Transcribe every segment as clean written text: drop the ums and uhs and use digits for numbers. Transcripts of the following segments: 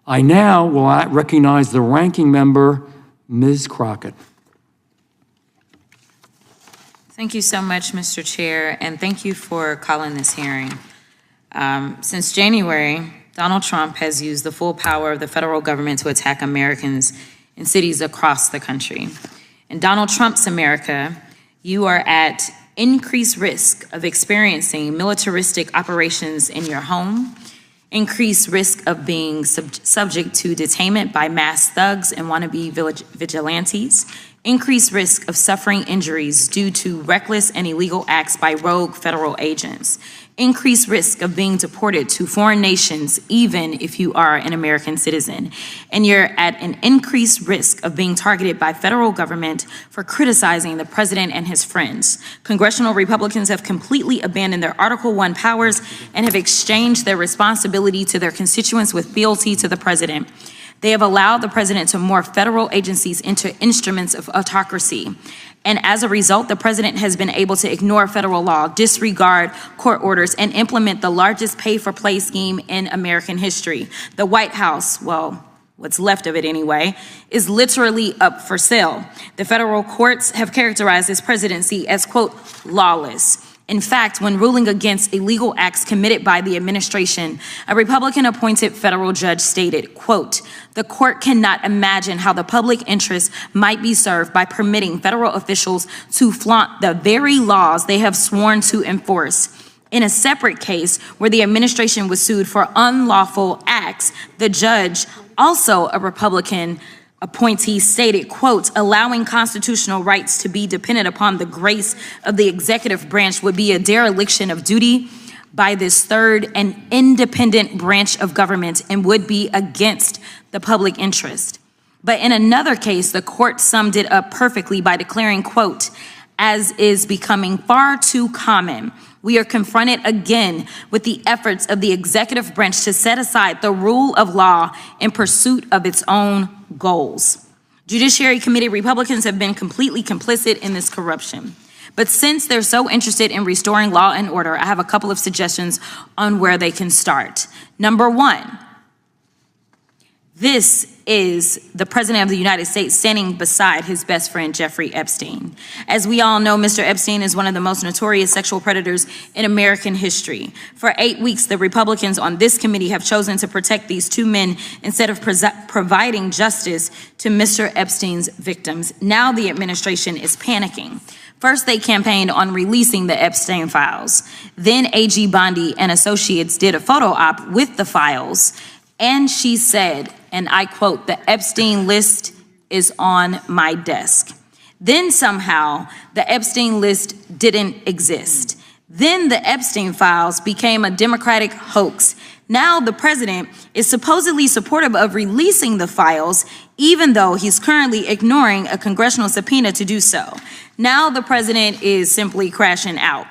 I now will recognize the ranking member, Ms. Crockett. Thank you so much, Mr. Chair, and thank you for calling this hearing. Since January, Donald Trump has used the full power of the federal government to attack Americans in cities across the country. In Donald Trump's America, you are at increased risk of experiencing militaristic operations in your home, increased risk of being subject to detainment by mass thugs and wannabe vigilantes, increased risk of suffering injuries due to reckless and illegal acts by rogue federal agents, increased risk of being deported to foreign nations even if you are an American citizen, and you're at an increased risk of being targeted by federal government for criticizing the president and his friends. Congressional Republicans have completely abandoned their Article I powers and have exchanged their responsibility to their constituents with fealty to the president. They have allowed the president to morph federal agencies into instruments of autocracy. And as a result, the president has been able to ignore federal law, disregard court orders, and implement the largest pay-for-play scheme in American history. The White House, well, what's left of it anyway, is literally up for sale. The federal courts have characterized this presidency as, quote, lawless. In fact, when ruling against illegal acts committed by the administration, a Republican-appointed federal judge stated, quote, "The court cannot imagine how the public interest might be served by permitting federal officials to flaunt the very laws they have sworn to enforce." In a separate case where the administration was sued for unlawful acts, the judge, also a Republican appointee, stated, quote, "Allowing constitutional rights to be dependent upon the grace of the executive branch would be a dereliction of duty by this third and independent branch of government and would be against the public interest." But in another case, the court summed it up perfectly by declaring, quote, "As is becoming far too common, we are confronted again with the efforts of the executive branch to set aside the rule of law in pursuit of its own goals." Judiciary Committee Republicans have been completely complicit in this corruption. But since they're so interested in restoring law and order, I have a couple of suggestions on where they can start. Number one, this is the President of the United States standing beside his best friend, Jeffrey Epstein. As we all know, Mr. Epstein is one of the most notorious sexual predators in American history. For 8 weeks, the Republicans on this committee have chosen to protect these two men instead of providing justice to Mr. Epstein's victims. Now the administration is panicking. First, they campaigned on releasing the Epstein files. Then AG Bondi and Associates did a photo op with the files. And she said, and I quote, "The Epstein list is on my desk." Then somehow the Epstein list didn't exist. Then the Epstein files became a Democratic hoax. Now the president is supposedly supportive of releasing the files, even though he's currently ignoring a congressional subpoena to do so. Now the president is simply crashing out.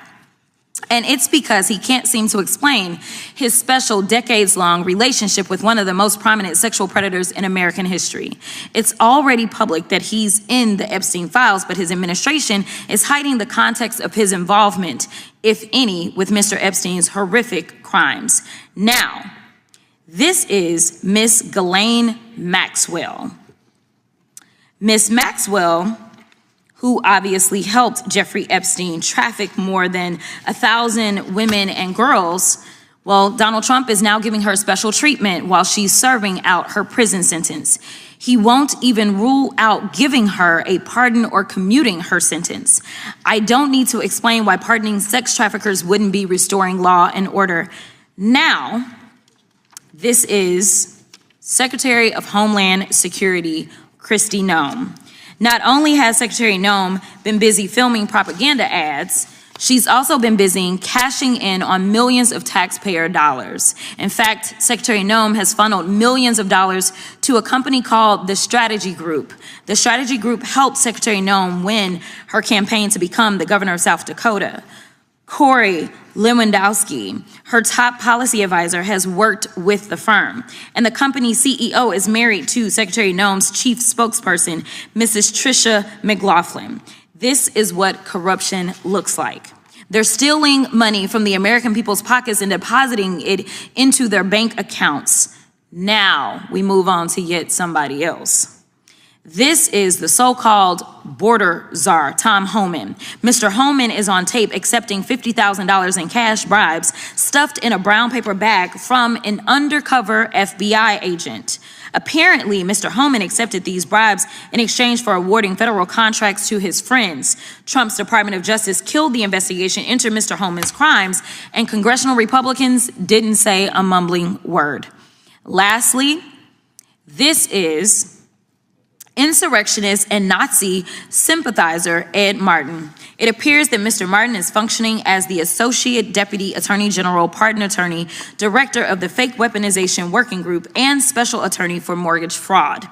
And it's because he can't seem to explain his special decades-long relationship with one of the most prominent sexual predators in American history. It's already public that he's in the Epstein files, but his administration is hiding the context of his involvement, if any, with Mr. Epstein's horrific crimes. Now, this is Miss Ghislaine Maxwell. Miss Maxwell, who obviously helped Jeffrey Epstein traffic more than 1,000 women and girls, well, Donald Trump is now giving her special treatment while she's serving out her prison sentence. He won't even rule out giving her a pardon or commuting her sentence. I don't need to explain why pardoning sex traffickers wouldn't be restoring law and order. Now, this is Secretary of Homeland Security, Kristi Noem. Not only has Secretary Noem been busy filming propaganda ads, she's also been busy cashing in on millions of taxpayer dollars. In fact, Secretary Noem has funneled millions of dollars to a company called the Strategy Group. The Strategy Group helped Secretary Noem win her campaign to become the governor of South Dakota. Corey Lewandowski, her top policy advisor, has worked with the firm. And the company's CEO is married to Secretary Noem's chief spokesperson, Mrs. Tricia McLaughlin. This is what corruption looks like. They're stealing money from the American people's pockets and depositing it into their bank accounts. Now we move on to yet somebody else. This is the so-called border czar, Tom Homan. Mr. Homan is on tape accepting $50,000 in cash bribes stuffed in a brown paper bag from an undercover FBI agent. Apparently, Mr. Homan accepted these bribes in exchange for awarding federal contracts to his friends. Trump's Department of Justice killed the investigation into Mr. Homan's crimes, and congressional Republicans didn't say a mumbling word. Lastly, this is insurrectionist and Nazi sympathizer Ed Martin. It appears that Mr. Martin is functioning as the Associate Deputy Attorney General, Pardon Attorney, Director of the Fake Weaponization Working Group, and Special Attorney for Mortgage Fraud.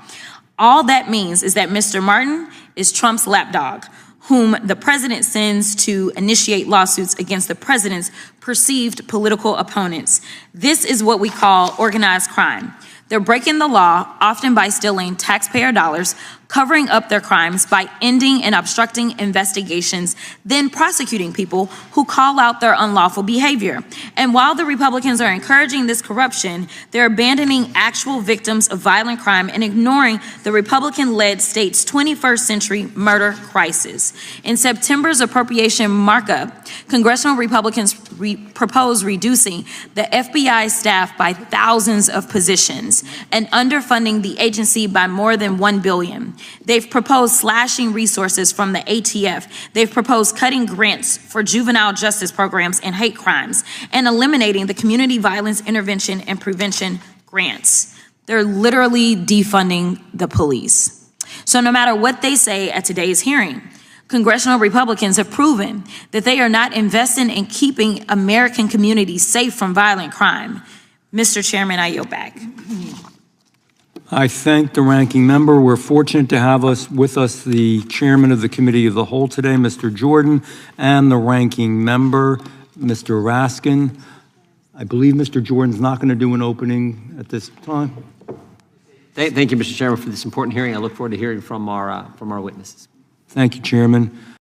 All that means is that Mr. Martin is Trump's lapdog, whom the president sends to initiate lawsuits against the president's perceived political opponents. This is what we call organized crime. They're breaking the law, often by stealing taxpayer dollars, covering up their crimes by ending and obstructing investigations, then prosecuting people who call out their unlawful behavior. And while the Republicans are encouraging this corruption, they're abandoning actual victims of violent crime and ignoring the Republican-led state's 21st century murder crisis. In September's appropriation markup, congressional Republicans proposed reducing the FBI staff by thousands of positions and underfunding the agency by more than $1 billion. They've proposed slashing resources from the ATF. They've proposed cutting grants for juvenile justice programs and hate crimes and eliminating the community violence intervention and prevention grants. They're literally defunding the police. So no matter what they say at today's hearing, congressional Republicans have proven that they are not investing in keeping American communities safe from violent crime. Mr. Chairman, I yield back. I thank the ranking member. We're fortunate to have with us the chairman of the Committee of the Whole today, Mr. Jordan, and the ranking member, Mr. Raskin. I believe Mr. Jordan's not going to do an opening at this time. Thank you, Mr. Chairman, for this important hearing. I look forward to hearing from our witnesses. Thank you, Chairman.